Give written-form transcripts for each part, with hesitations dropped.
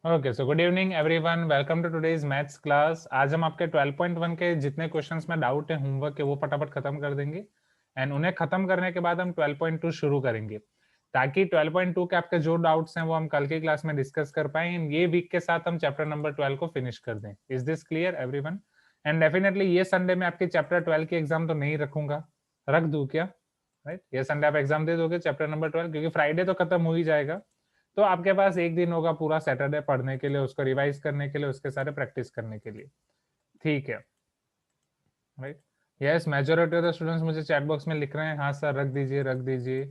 Okay, so good evening everyone, welcome to today's maths class. आज हम आपके 12.1 के जितने क्वेश्चंस में डाउट है होमवर्क के वो फटाफट खत्म कर देंगे एंड उन्हें खत्म करने के बाद हम 12.2 शुरू करेंगे ताकि 12.2 के आपके जो डाउट्स हैं वो हम कल की क्लास में डिस्कस कर पाए। ये वीक के साथ हम चैप्टर नंबर 12 को फिनिश कर दें। Is this clear everyone? And definitely ये संडे में आपकी चैप्टर 12 की एग्जाम तो नहीं रखूंगा, रख दूं क्या? राइट, ये संडे आप एग्जाम दे दोगे चैप्टर नंबर 12, क्योंकि फ्राइडे तो खत्म हो ही जाएगा। तो आपके पास एक दिन होगा पूरा सैटरडे पढ़ने के लिए, उसको रिवाइज करने के लिए, उसके सारे प्रैक्टिस करने के लिए। ठीक है, right. Yes, majority of the students मुझे चैट बॉक्स में लिख रहे हैं हाँ सर रख दीजिए रख दीजिए।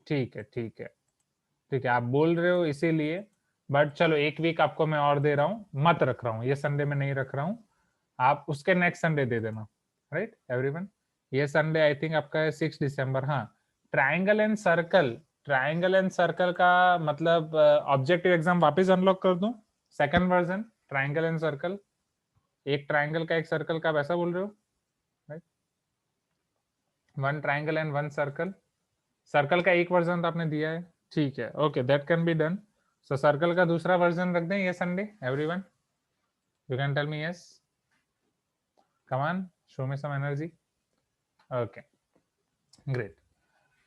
ठीक है ठीक है ठीक है, आप बोल रहे हो इसीलिए। बट चलो एक वीक आपको मैं और दे रहा हूँ, मत रख रहा हूँ, ये संडे में नहीं रख रहा हूँ, आप उसके नेक्स्ट संडे दे देना। राइट एवरीवन, ये संडे आई थिंक आपका है 6 दिसंबर। हाँ, triangle and circle, triangle and circle का मतलब ऑब्जेक्टिव एग्जाम वापस अनलॉक कर दूं, second version triangle and circle. एक ट्राइंगल का एक सर्कल का, वैसा बोल रहे हो? Right, one triangle and one circle. Circle का एक वर्जन तो आपने दिया है, ठीक है, okay, that can be done. So circle का दूसरा वर्जन रख दें ये Sunday everyone? You can tell me yes, come on, show me some energy. Okay, great.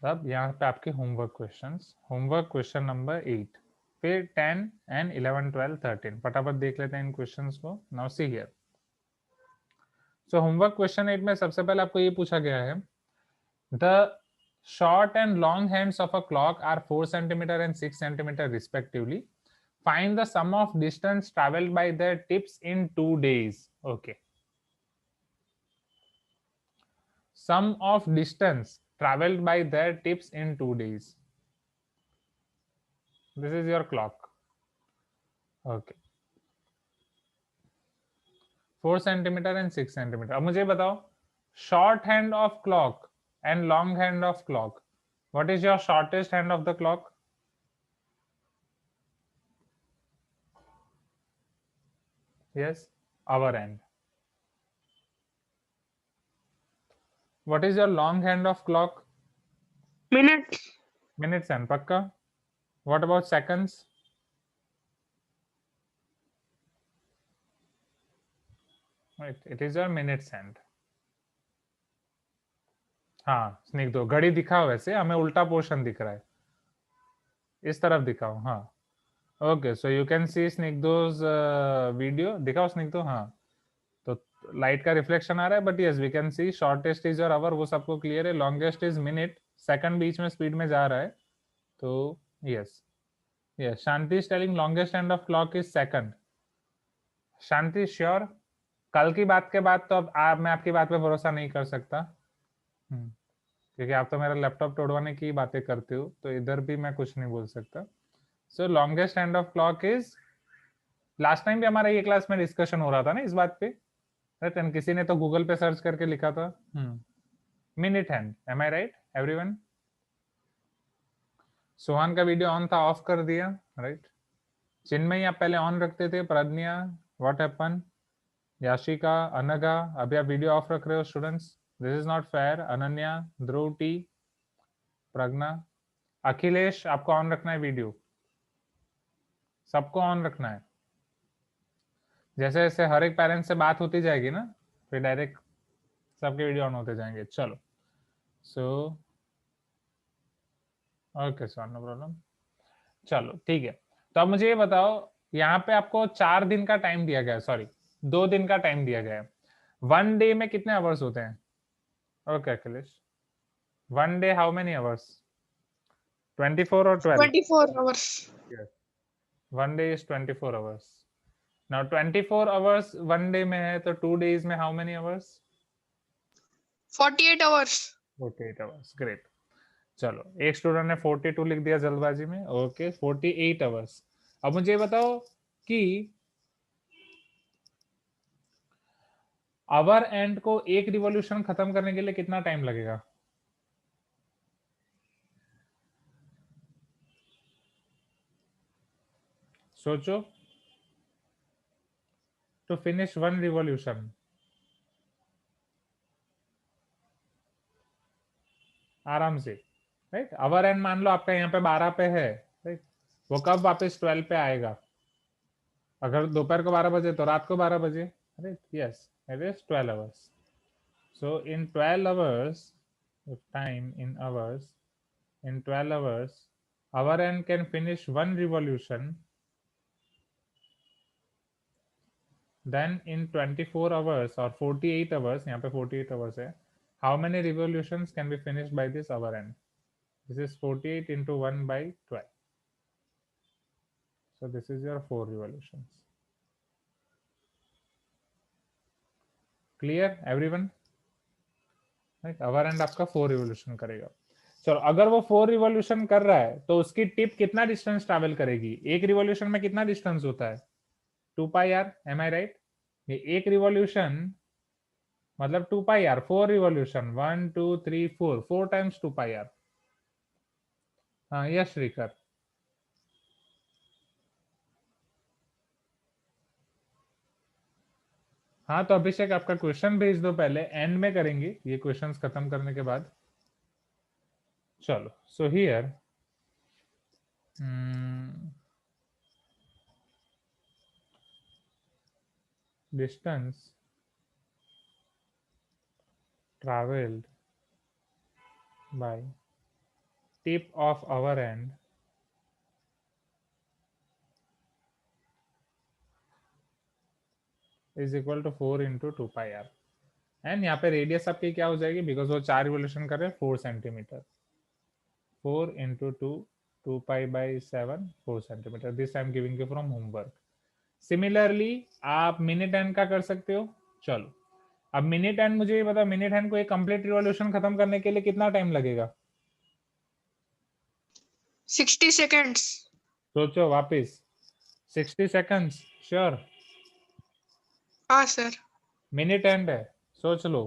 अब यहाँ पे आपके homework questions, homework question number 8, फिर 10 एंड 11 12 13 फटाफट देख लेते हैं इन क्वेश्चंस को। Now see here, so homework question 8 में सबसे पहले आपको ये पूछा गया है, the short and long hands of a clock are 4 centimeter and 6 centimeter respectively. Find the sum of distance traveled by their tips in 2 days. Okay, sum of distance traveled by their tips in 2 days. This is your clock. Okay, 4 centimetre and 6 centimetre. अब मुझे बताओ, short hand of clock and long hand of clock, what is your shortest hand of the clock? Yes, hour hand. What is your long hand of clock? Minutes. Minutes hand, पक्का? What about seconds? It is your minutes hand. हाँ स्निग्धो, घड़ी दिखाओ, वैसे हमें उल्टा portion दिख रहा है, इस तरफ दिखाओ। हाँ, okay, so you can see Snigdho's video, दिखाओ स्निग्धो। हाँ, तो लाइट का रिफ्लेक्शन आ रहा है, but yes we can see shortest is और आवर, वो सबको क्लियर है। लॉन्गेस्ट इज मिनट, सेकंड बीच में स्पीड में जा रहा है, तो yes yes, Shanti is telling longest and of clock is second. Shanti sure? कल की बात के बाद तो अब मैं आपकी बात पे भरोसा नहीं कर सकता, क्योंकि आप तो मेरा लैपटॉप तोड़वाने की बातें करते हो, तो इधर भी मैं कुछ नहीं बोल सकता। So longest and of clock is, last time भी हमारा ये क्लास में डिस्कशन हो रहा था ना इस बात पे, राइट? किसी ने तो गूगल पे सर्च करके लिखा था minute hand, M I right everyone? Sohan का वीडियो ऑन था, ऑफ कर दिया, राइट? चिन्मयी आप पहले ऑन रखते थे, प्रज्ञा व्हाट हैपन, याशिका, अनघा, अभी आप वीडियो ऑफ रख रहे हो students, this is not fair. Ananya, Dhruv T, Pragya, Akhilesh, आपको ऑन रखना है वीडियो, सबको ऑन रखना है। जैसे जैसे हर एक पेरेंट्स से बात होती जाएगी ना, फिर डायरेक्ट सबके वीडियो ऑन होते जाएंगे। चलो, so okay sir, no problem. चलो ठीक है, तो अब मुझे ये बताओ, यहाँ पे आपको 4 दिन का टाइम दिया गया है, सॉरी 2 दिन का टाइम दिया गया है। 1 डे में कितने आवर्स होते हैं? Okay Akhilesh, 1 day how many hours? 24 और 12? 24 hours. Yes. 1 day is 24 hours. Now 24 hours 1 day में है, तो 2 डेज में how many hours? 48 hours. 48 hours, great. चलो, एक स्टूडेंट ने 42 लिख दिया जल्दबाजी में, ओके 48 आवर्स। अब मुझे बताओ कि आवर एंड को एक रिवॉल्यूशन खत्म करने के लिए कितना टाइम लगेगा? सोचो, टू फिनिश 1 रिवॉल्यूशन। आराम से, राइट? आवर एंड मान लो आपका यहाँ पे 12 पे है, राइट? वो कब वापस 12 पे आएगा? अगर दोपहर को 12 बजे तो रात को 12 बजे. अरे yes, it is 12 hours. So in 12 hours, time in hours, in 12 hours, our end can finish one revolution. Then in 24 hours or 48 hours, यहाँ पे 48 hours है, how many revolutions can be finished by this hour end? This is 48 into 1 by 12. So this is your 4 revolutions. Clear everyone? Right? Hour end आपका 4 revolution करेगा. चलो, अगर वो 4 revolution कर रहा है तो उसकी टिप कितना डिस्टेंस ट्रैवल करेगी? एक रिवॉल्यूशन में कितना डिस्टेंस होता है? 2 pi R. Am I right? ये एक रिवॉल्यूशन मतलब 2 pi R. 4 revolution, 1 2 3 4, 4 times 2 pi R. हाँ यस श्रीकर. हाँ तो अभिषेक आपका क्वेश्चन भेज दो, पहले एंड में करेंगे ये क्वेश्चंस खत्म करने के बाद. चलो, so here distance traveled by tip of our end is equal to 4 into 2 pi r. And यहाँ पे रेडियस आपकी क्या हो जाएगी? बिकॉज वो 4 रिवोल्यूशन कर रहे हैं, 4 centimetre. 4 into 2, 2 pi by 7, 4 centimetre. This I am giving you from homework. Similarly आप मिनट हैंड का कर सकते हो. चलो, अब मिनट हैंड मुझे ये बताओ, मिनट हैंड को एक कंप्लीट रिवॉल्यूशन खत्म करने के लिए कितना टाइम लगेगा? 60 seconds. सोचो वापस. 60 सेकंड्स श्योर? हाँ सर. मिनट हैंड है, सोच लो.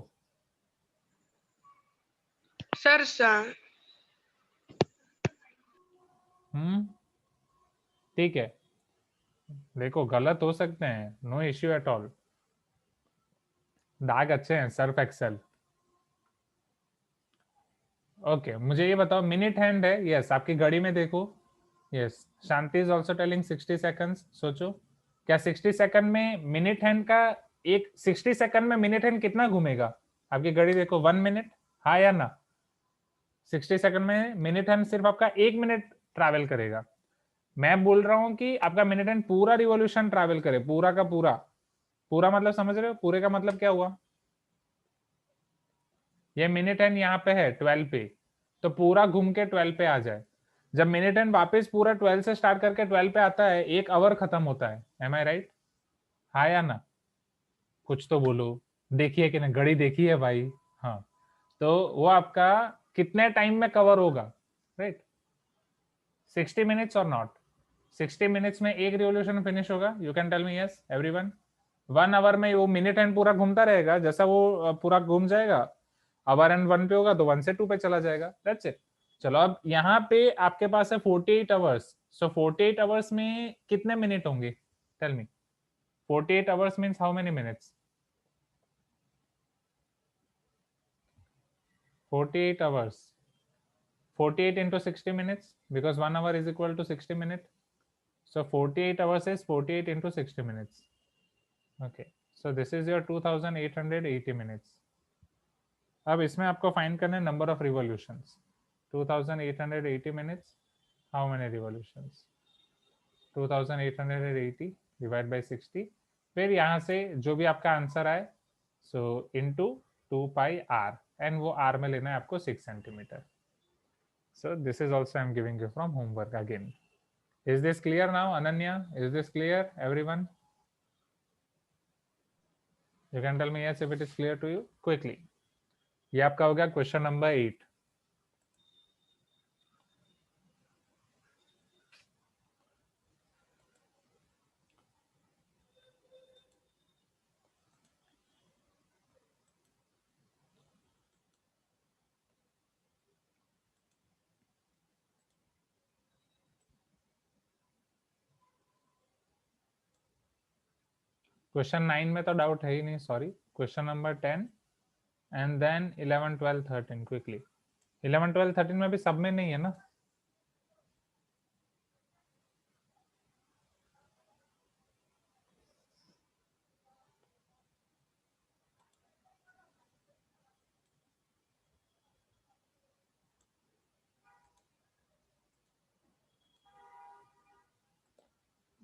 सर ठीक है, देखो गलत हो सकते हैं, नो इश्यू एट ऑल. दाग अच्छे हैं, सर्फ एक्सेल. ओके, मुझे ये बताओ, मिनट हैंड है. यस, आपकी घड़ी में देखो. Yes, Shanti is also telling 60 seconds. सोचो, क्या 60 सेकंड में मिनट हैंड का एक 60 सेकंड में मिनट हैंड कितना घूमेगा? आपकी घड़ी देखो, 1 मिनट. हाँ या ना? 60 सेकंड में मिनट हैंड सिर्फ आपका 1 मिनट ट्रैवल करेगा. मैं बोल रहा हूं कि आपका मिनट हैंड पूरा रिवॉल्यूशन ट्रैवल करे, पूरा का पूरा. पूरा मतलब समझ रहे हो? पूरे का मतलब क्या हुआ? ये मिनट हैंड यहाँ पे है 12 पे, तो पूरा घूम के 12 पे आ जाए. जब मिनट हैंड वापस पूरा 12 से स्टार्ट करके 12 पे आता है, 1 आवर खत्म होता है. M I right? हाँ या ना? कुछ तो बोलो. देखिए कि ना, घड़ी देखी है भाई. हाँ, तो वो आपका कितने टाइम में कवर होगा? राइट, 60 मिनट्स और नॉट? 60 मिनट्स में एक रिवोल्यूशन फिनिश होगा. You can tell me yes everyone? 1 hour में वो मिनट हैंड पूरा घूमता रहेगा. जैसा वो पूरा घूम जाएगा, आवर एंड 1 पे होगा तो 1 से 2 पे चला जाएगा. That's it. चलो, अब यहाँ पे आपके पास है 48 आवर्स. सो 48 आवर्स में कितने मिनट होंगे? Tell me. 48 hours means how many minutes? 48 hours. 48 into 60 minutes, because 1 hour is equal to 60 minutes. So 48 hours is 48 into 60 minutes. Okay, so this is your 2880 minutes. अब इसमें आपको फाइंड करना है number of revolutions. 2880 minutes, how many revolutions? 2880 divide by 60. फिर यहाँ से जो भी आपका आंसर आए, so into 2 pi r, and वो आर में लेना है आपको 6 centimetre. So this is also I'm giving you from homework again. Is this clear now, Ananya? Is this clear, everyone? You can tell me yes if it is clear to you quickly. ये आपका हो गया question number 8. Question 9 में तो doubt है ही नहीं, sorry. Question number 10 and then 11 12 13 quickly. 11 12 13 में भी सब में नहीं है ना?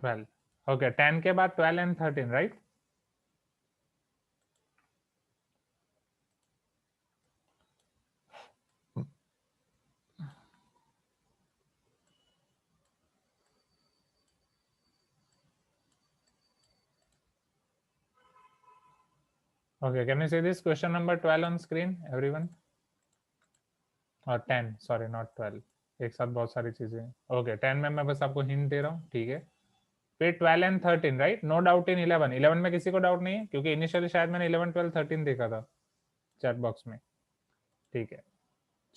12. ओके 10 के बाद 12 and 13, right? Okay, can you see this question number 12 on screen, everyone? और 10, सॉरी नॉट 12, एक साथ बहुत सारी चीजें। ओके 10 में मैं बस आपको हिंट दे रहा हूँ, ठीक है? फिर 12 and 13, right? No doubt in 11। 11 में किसी को डाउट नहीं है, क्योंकि इनिशियली शायद मैंने 11, 12, 13 देखा था चैट बॉक्स में, ठीक है?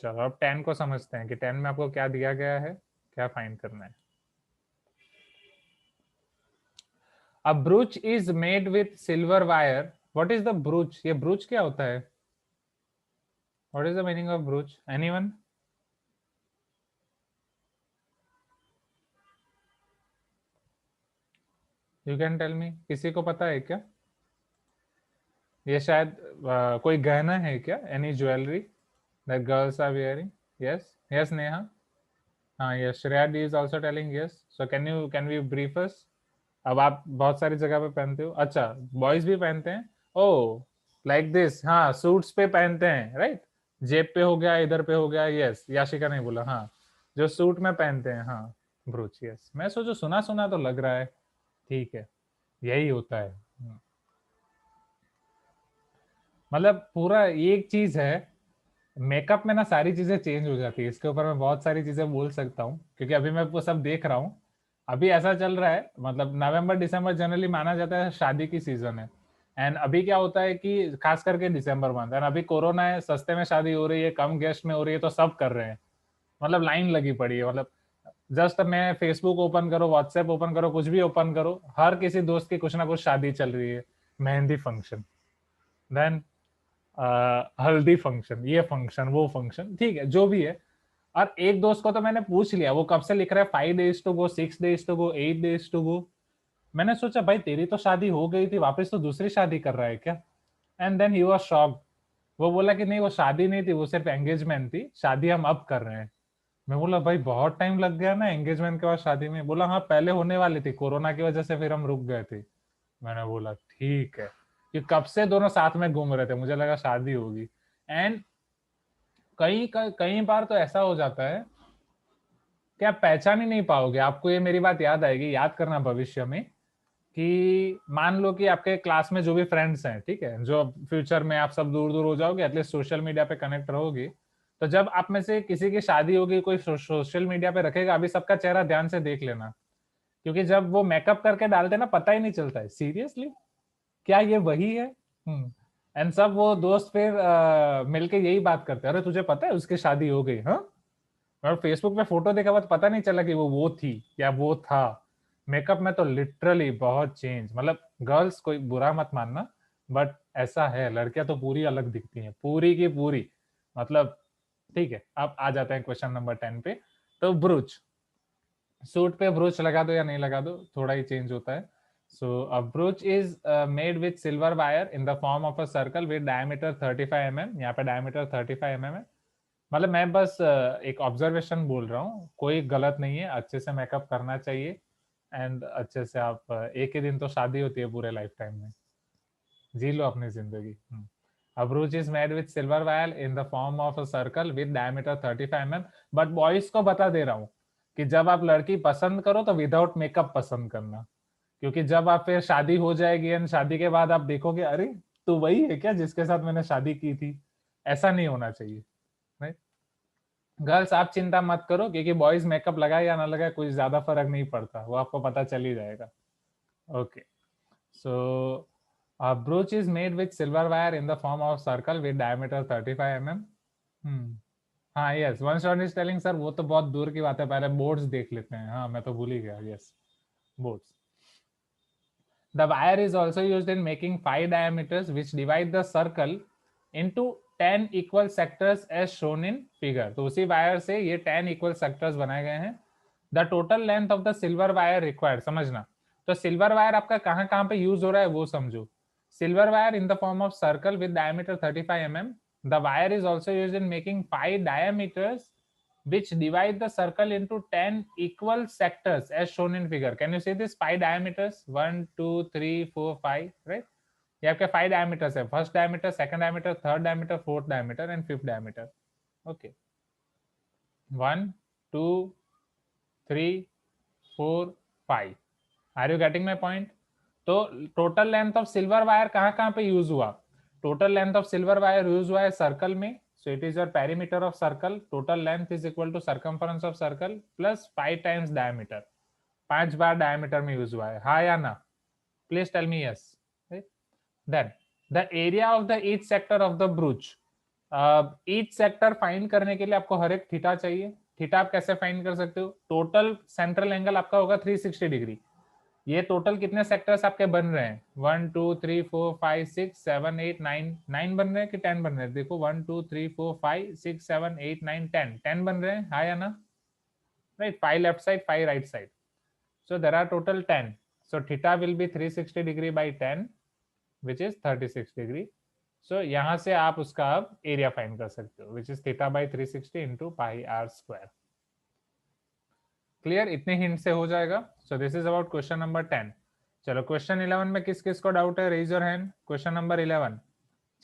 चलो अब 10 को समझते हैं कि 10 में आपको क्या दिया गया है, क्या फाइंड करना है। A brooch is made with silver wire. What is the brooch? ये ब्रूच क्या होता है? What is the meaning of brooch? Anyone? You can tell me, किसी को पता है क्या? ये शायद कोई गहना है क्या? Any jewellery that girls are wearing? Yes yes Neha, हाँ yes, Shreya D is also telling yes. So can we brief us? अब आप बहुत सारी जगह पे पहनते हो, अच्छा बॉयज भी पहनते हैं? ओ लाइक दिस, हाँ सूट्स पे पहनते हैं, राइट? जेब पे हो गया, इधर पे हो गया, यस याशिका ने बोला, हाँ जो सूट में पहनते हैं, हाँ ब्रूच, यस। मैं सोचो सुना सुना तो लग रहा है, ठीक है यही होता है। मतलब पूरा एक चीज है, मेकअप में ना सारी चीजें चेंज हो जाती है, इसके ऊपर मैं बहुत सारी चीजें बोल सकता हूँ, क्योंकि अभी मैं वो सब देख रहा हूँ। अभी ऐसा चल रहा है, मतलब नवंबर दिसंबर जनरली माना जाता है शादी की सीजन है। एंड अभी क्या होता है कि खास करके दिसंबर मंथ, एंड अभी कोरोना है, सस्ते में शादी हो रही है, कम गेस्ट में हो रही है, तो सब कर रहे हैं। मतलब लाइन लगी पड़ी है, मतलब जस्ट मैं फेसबुक ओपन करो, व्हाट्सएप ओपन करो, कुछ भी ओपन करो, हर किसी दोस्त की कुछ ना कुछ शादी चल रही है। मेहंदी फंक्शन, देन हल्दी फंक्शन, ये फंक्शन वो फंक्शन, ठीक है जो भी है। और एक दोस्त को तो मैंने पूछ लिया, वो कब से लिख रहा है 5 days to go, 6 days to go, 8 days to go. मैंने सोचा भाई तेरी तो शादी हो गई थी, वापस तो दूसरी शादी कर रहा है क्या? And then he was shocked. वो बोला कि नहीं वो शादी नहीं थी, वो सिर्फ एंगेजमेंट थी, शादी हम अब कर रहे हैं। मैं बोला भाई बहुत टाइम लग गया ना एंगेजमेंट के बाद शादी में। बोला हाँ पहले होने वाली थी, कोरोना की वजह से फिर हम रुक गए थे। मैंने बोला ठीक है, कि कब से दोनों साथ में घूम रहे थे, मुझे लगा शादी होगी। एंड कई कई बार तो ऐसा हो जाता है कि आप पहचान ही नहीं पाओगे। आपको ये मेरी बात याद आएगी, याद करना भविष्य में, कि मान लो कि आपके क्लास में जो भी फ्रेंड्स हैं, ठीक है, जो फ्यूचर में आप सब दूर दूर हो जाओगे, एटलीस्ट सोशल मीडिया पे कनेक्ट रहोगे, तो जब आप में से किसी की शादी होगी, कोई सोशल मीडिया पे रखेगा, अभी सबका चेहरा ध्यान से देख लेना, क्योंकि जब वो मेकअप करके डालते ना, पता ही नहीं चलता है सीरियसली क्या ये वही है। एंड सब वो दोस्त फिर मिलके यही बात करते हैं, अरे तुझे पता है उसकी शादी हो गई, हाँ? और फेसबुक पे फोटो देखा बाद पता नहीं चला कि वो थी या वो था। मेकअप में तो लिटरली बहुत चेंज, मतलब गर्ल्स कोई बुरा मत मानना, बट ऐसा है, लड़कियां तो पूरी अलग दिखती हैं, पूरी की पूरी, मतलब ठीक है। अब आ जाते हैं क्वेश्चन नंबर 10 पे। तो ब्रूच, सूट पे ब्रूच लगा दो या नहीं लगा दो, थोड़ा ही चेंज होता है। So a brooch is made with silver wire in the form of a circle with diameter 35 mm। यहाँ पे डायमीटर 35 mm है। मतलब मैं बस एक ऑब्जर्वेशन बोल रहा हूँ, कोई गलत नहीं है, अच्छे से मेकअप करना चाहिए। एंड अच्छे से आप एक ही दिन तो शादी होती है पूरे लाइफ टाइम में, जी लो अपनी जिंदगी। A brooch is made with silver wire in the form of a circle with diameter 35 mm। But boys को बता दे रहा हूँ कि जब आप लड़की पसंद करो तो विदाउट मेकअप पसंद करना, क्योंकि जब आप फिर शादी हो जाएगी एंड शादी के बाद आप देखोगे अरे तो वही है क्या जिसके साथ मैंने शादी की थी। ऐसा नहीं होना चाहिए, राइट? गर्ल्स आप चिंता मत करो, क्योंकि बॉयज मेकअप लगाए या ना लगाए कुछ ज्यादा फर्क नहीं पड़ता, वो आपको पता चल ही जाएगा। Okay so a brooch is made with silver wire in the form of circle with diameter 35 mm। हाँ yes, one shot is telling sir वो तो बहुत दूर की बात है, पहले बोर्ड्स देख लेते हैं। हाँ मैं तो भूल ही गया, yes boards. The wire is also used in making 5 diameters which divide the circle into 10 equal sectors as shown in figure। तो उसी वायर से ये 10 equal sectors बनाए गए हैं। The total length of the silver wire required, समझना, तो silver wire आपका कहाँ कहाँ पे यूज हो रहा है वो समझो। Silver wire in the form of circle with diameter 35 mm। The wire is also used in making 5 diameters which divide the circle into 10 equal sectors as shown in figure. Can you see this? 5 diameters, 1 2 3 4 5, right? ये आपके 5 diameters है. First diameter, second diameter, third diameter, fourth diameter and fifth diameter. Okay, 1 2 3 4 5. Are you getting my point? तो total length of silver wire कहाँ पे use हुआ? Total length of silver wire use हुआ है circle में. So it is your perimeter of circle. Total length is equal to circumference of circle plus 5 times diameter. 5 bar diameter में use हुआ है. हाँ या ना? Please tell me yes. Right? Then the area of the each sector of the brooch. Each sector find करने के लिए आपको हर एक थीटा चाहिए. थीटा आप कैसे फाइंड कर सकते हो? टोटल सेंट्रल एंगल आपका होगा 360 डिग्री. ये टोटल कितने सेक्टर्स आपके बन रहे हैं? 1 2 3 4 5 6 7 8 9 9 बन रहे हैं कि 10 बन रहे हैं? देखो 1 2 3 4 5 6 7 8 9 10 10 बन रहे हैं. हाँ या ना? Right. 5 left side, 5 right side. So there are total 10. So theta will be 360 degree by 10 which is 36 degree. So यहाँ से आप उसका अब एरिया फाइंड कर सकते हो which is theta by 360 into pi are square. Clear? इतने हिंट से हो जाएगा. So this is about question number 10. चलो क्वेश्चन 11 में किस किस को डाउट है? Raise your hand. Question number 11.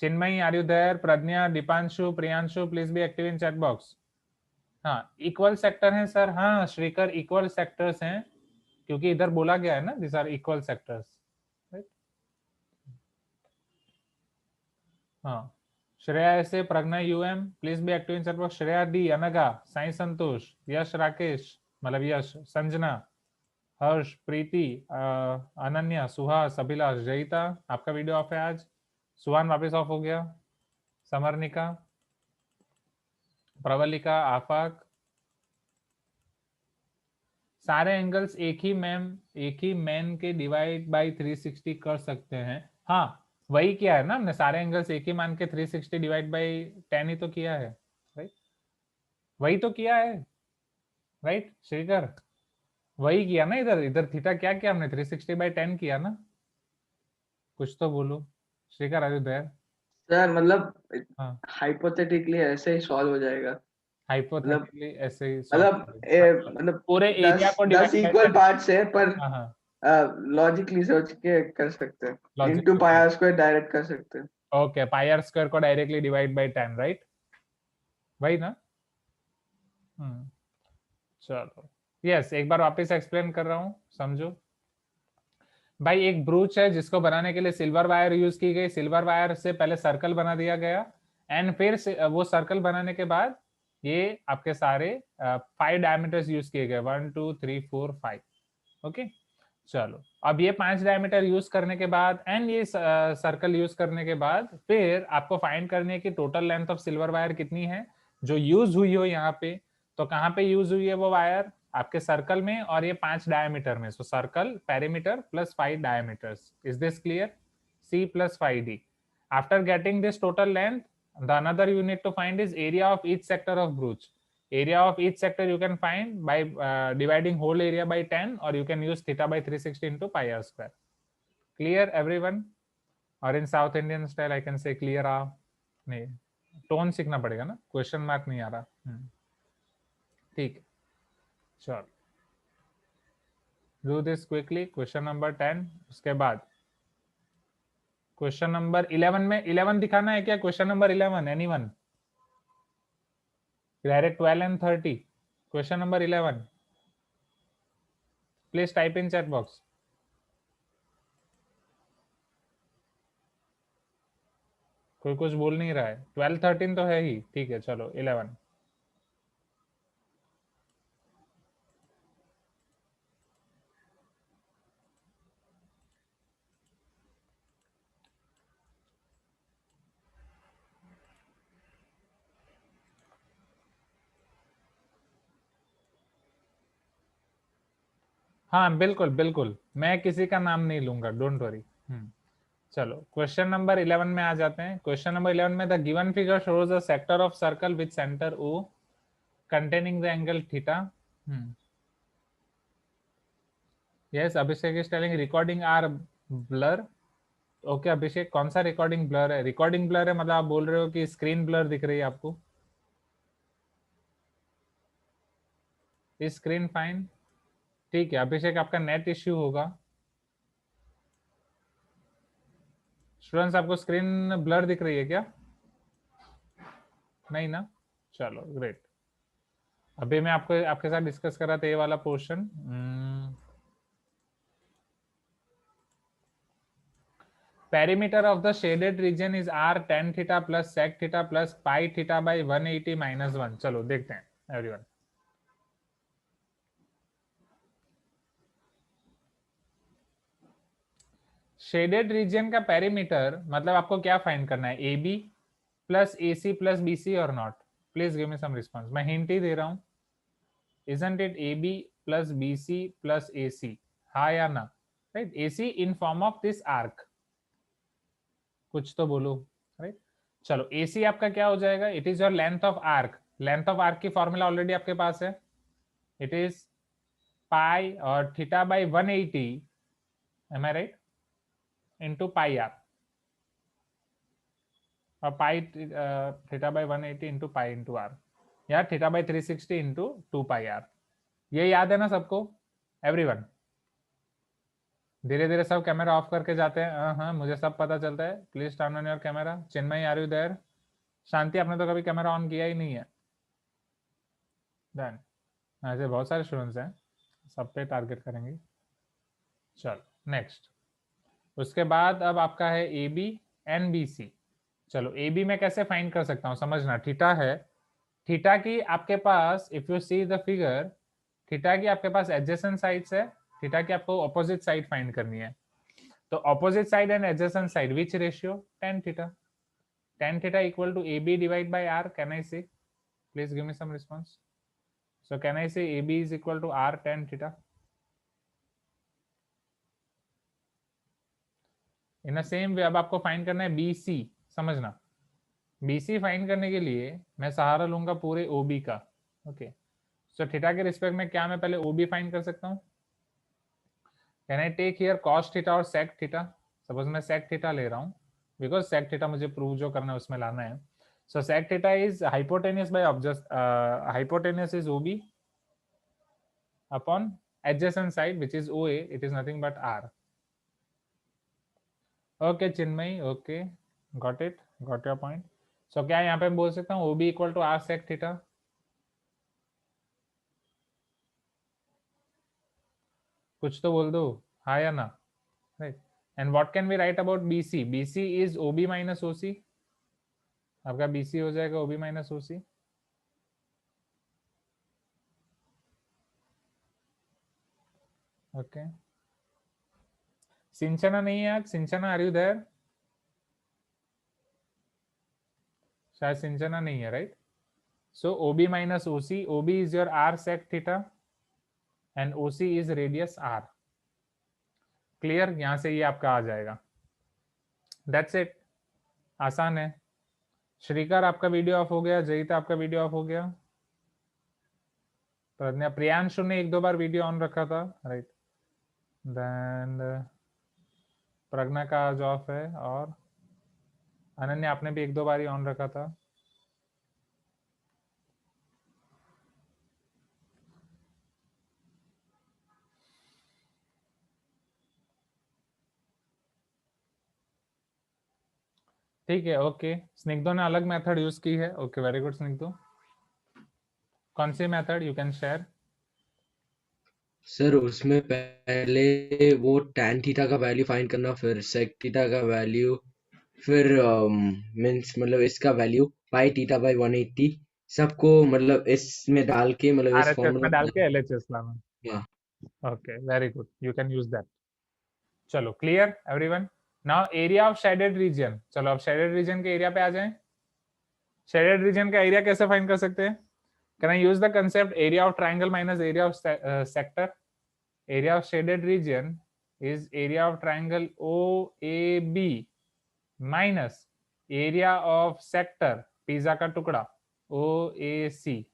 Chinmayi, are you there? Pragya, Deepanshu, Priyanshu, please be active in chat box. हाँ, इक्वल सेक्टर हैं सर. हाँ श्रीकर, इक्वल सेक्टर्स हैं क्योंकि इधर बोला गया है ना, दिस आर इक्वल सेक्टर्स. हाँ, श्रेया ऐसे, Pragya um, please be active in chat box. Shreya D, Anagha, Sai संतोष, यश राकेश, मतलब यश, संजना, हर्ष, प्रीति, अनन्या, सुहास, अभिलाष, जयिता. आपका वीडियो ऑफ है आज. सुहान वापस ऑफ हो गया. समरनिका, प्रवलिका, आफाक. सारे एंगल्स एक ही मैन के डिवाइड बाय 360 कर सकते हैं. हाँ वही किया है ना हमने. सारे एंगल्स एक ही मान के 360 डिवाइड बाय 10 ही तो किया है. राइट, वही तो किया है. राइट श्रीकर, वही किया ना. इधर इधर थीटा क्या किया हमने? 360 बाय 10 किया ना. कुछ तो बोलो Shrikar. Are you there? Sir मतलब हाँ, हाइपोथेटिकली ऐसे ही सॉल्व हो जाएगा. हाइपोथेटिकली ऐसे ही मतलब पूरे एरिया को 10 इक्वल पार्ट्स है पर हाँ हाँ लॉजिकली सोच के कर सकते हैं. Logically into pi are square direct कर सकते हैं. ओके, पाई आर स्क्वायर को डायरेक्टली डिवाइड बाय 10, राइट? वही ना. चलो यस, एक बार वापस एक्सप्लेन कर रहा हूँ, समझो भाई. एक ब्रूच है जिसको बनाने के लिए सिल्वर वायर यूज की गई. सिल्वर वायर से पहले सर्कल बना दिया गया एंड फिर वो सर्कल बनाने के बाद ये आपके सारे 5 डायमीटर्स यूज किए गए. 1 2 3 4 5. ओके चलो, अब ये 5 डायमीटर यूज करने के बाद एंड ये सर्कल यूज करने के बाद फिर आपको फाइंड करनी है कि total length of silver wire कितनी है जो यूज हुई हो यहाँ पे. तो कहाँ पे यूज हुई है वो वायर? आपके सर्कल में और ये 5 डायमीटर में. सो circle perimeter plus 5 diameters. Is this clear? C plus 5D. After getting this total length, the another you need to find is area of each sector of brooch. Area of each sector you can find by dividing whole area by 10 or you can use theta by 360 into pi r square. Clear everyone? Or in South Indian style I can say clear. नहीं, tone सीखना पड़ेगा ना, question mark नहीं आ रहा. ठीक है चलो, do this quickly. Question number 10. उसके बाद क्वेश्चन नंबर 11 में 11 दिखाना है क्या? Question number 11 anyone? Direct 12 and 30. Question number 11 please type in chat box. कोई कुछ बोल नहीं रहा है. 12 13 तो है ही. ठीक है चलो 11. हाँ बिल्कुल बिल्कुल, मैं किसी का नाम नहीं लूंगा, डोंट वरी. चलो क्वेश्चन नंबर 11 में आ जाते हैं. क्वेश्चन नंबर 11 में the given figure shows a sector of circle with centre O containing the angle theta. Yes, Abhishek is telling recording are blur. Okay Abhishek, कौन सा रिकॉर्डिंग ब्लर है? Recording blur है मतलब आप बोल रहे हो कि स्क्रीन ब्लर दिख रही है आपको? Is screen fine? ठीक है, अभिषेक आपका नेट इश्यू होगा। स्टूडेंट्स आपको स्क्रीन ब्लर दिख रही है क्या? नहीं ना, चलो ग्रेट। अभी मैं आपको आपके साथ डिस्कस कर रहा था ये वाला portion. Perimeter of the shaded region is r tan theta plus sec theta plus pi theta by 180 minus 1। चलो देखते हैं एवरीवन। शेडेड रीजन का पेरीमीटर मतलब आपको क्या फाइंड करना है? A B plus A C plus B C और not? Please give me some response. मैं हिंट ही दे रहा हूं। Isn't it A B plus B C plus A C? हाँ या ना? Right, A C in form of this arc. कुछ तो बोलो। राइट, चलो ए सी आपका क्या हो जाएगा? It is your length of arc. Length of arc की फॉर्मूला ऑलरेडी आपके पास है। इट इज पाई और theta by 180, am I right, into pi R, और pi theta by 180 into pi into R, या theta by 360 into 2 pi R. ये याद है ना सबको एवरीवन? धीरे धीरे सब कैमरा ऑफ करके जाते हैं। हाँ, मुझे सब पता चलता है। Please turn on your camera. Chinmay, are you there? Shanti, आपने तो कभी कैमरा ऑन किया ही नहीं है। डन। ऐसे बहुत सारे स्टूडेंट्स हैं, सब पे टारगेट करेंगे। चलो नेक्स्ट। उसके बाद अब आपका है A B and B C. चलो ए बी मैं कैसे फाइंड कर सकता हूँ? समझना, थीटा है। थीटा की आपके पास, if you see the figure, theta की आपके पास एडजेसेंट साइड्स है। थीटा की आपको ऑपोजिट साइड फाइंड करनी है। तो opposite side and adjacent side, which ratio? tan theta. tan theta equal to A B divide by R. Can I say? Please give me some response. So can I say A B is equal to R tan theta? In the same way अब आपको find करना है B C. समझना, BC find करने के लिए मैं सहारा लूंगा पूरे OB का। ओके, सो थीटा के रिस्पेक्ट में क्या मैं पहले OB फाइंड कर सकता हूँ? Can I take here cos theta और sec थीटा? सपोज मैं sec थीटा ले रहा हूँ, बिकॉज sec थीटा मुझे प्रूव जो करना है उसमें लाना है। So sec theta is hypotenuse by hypotenuse is OB upon adjacent side which is OA, it is nothing but R. Okay Chinmayi, okay, got it, got your point. So क्या यहाँ पे बोल सकता हूँ OB equal to R sec theta? कुछ तो बोल दो, हाँ या ना? Right, and what can we write about BC? BC is OB minus OC। आपका BC हो जाएगा OB माइनस OC। ओके, सिंचना नहीं है आज? सिंचना, आर यू देयर? शायद सिंचना नहीं है, right? So OB minus OC, OB is your R sec theta and OC is radius R। Clear? यहां से ये आपका आ जाएगा। दैट्स इट, आसान है। श्रीकर आपका वीडियो ऑफ हो गया। जयिता आपका वीडियो ऑफ हो गया। प्रज्ञा, प्रियांशु ने एक दो बार वीडियो ऑन रखा था, राइट? देन प्रज्ञा का आज ऑफ है, और अनन्या आपने भी एक दो बार ही ऑन रखा था। ठीक है, ओके। स्निग्धो ने अलग मेथड यूज की है। Okay, very good Snigdho. कौन सी method you can share? Sir उसमें पहले वो tan थीटा का वैल्यू फाइंड करना, फिर sec थीटा का वैल्यू, फिर मीन्स मतलब इसका वैल्यू पाई थीटा बाई 180, सबको मतलब इसमें डाल के मतलब इस RHS फॉर्मूला में डाल के LHS लाना। हाँ okay, very good, you can use that. चलो clear everyone? Now area of shaded region. चलो अब शेडेड रीजन के एरिया पे आ जाएं। शेडेड रीजन का एरिया कैसे फाइंड कर सकते हैं? Can I use the concept area of triangle minus area of sector? एरिया ऑफ शेडेड रीजन is area of triangle OAB minus area of sector pizza का टुकड़ा OAC।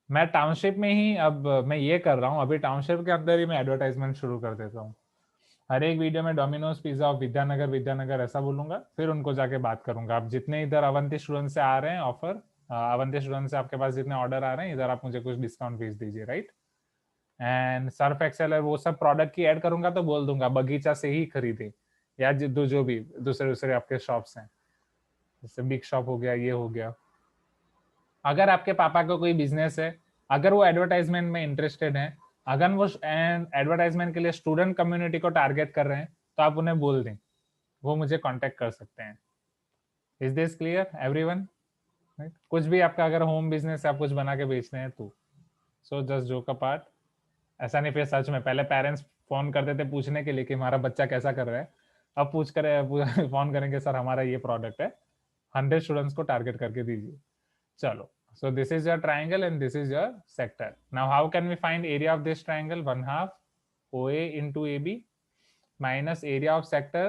मैं टाउनशिप में ही, अब मैं ये कर रहा हूँ, अभी टाउनशिप के अंदर ही मैं एडवर्टाइजमेंट शुरू कर देता हूँ। हर एक वीडियो में डोमिनोज पिज्जा ऑफ विद्यानगर ऐसा बोलूंगा, फिर उनको जाके बात करूंगा। आप जितने इधर अवंती स्टूडेंट से आ रहे हैं ऑफर, अवंती स्टूडेंट से आपके पास जितने ऑर्डर आ रहे हैं, इधर आप मुझे कुछ डिस्काउंट भेज दीजिए, राइट। एंड सर्फ एक्सेल है, वो सब प्रोडक्ट की ऐड करूंगा तो बोल दूंगा बगीचा से ही खरीदे, या जो भी दूसरे दूसरे आपके शॉप्स हैं, जैसे बिग शॉप हो गया, ये हो गया। अगर आपके पापा का कोई बिजनेस है, अगर वो एडवर्टाइजमेंट में इंटरेस्टेड है, अगर वो एडवर्टाइजमेंट के लिए स्टूडेंट कम्युनिटी को टारगेट कर रहे हैं, तो आप उन्हें बोल दें, वो मुझे कांटेक्ट कर सकते हैं। Is this clear everyone? कुछ भी आपका अगर होम बिजनेस आप कुछ बना के बेच रहे हैं तो सो जस्ट जोक अपार्ट, ऐसा नहीं फिर सच में पहले पेरेंट्स फोन करते थे पूछने के लिए कि हमारा बच्चा कैसा कर रहा है, अब पूछ कर फोन करेंगे सर हमारा ये प्रोडक्ट है, 100 स्टूडेंट्स को टारगेट करके दीजिए। चलो, so this is your triangle and this is your sector. Now how can we find area of this triangle? 1/2 OA into AB minus area of sector,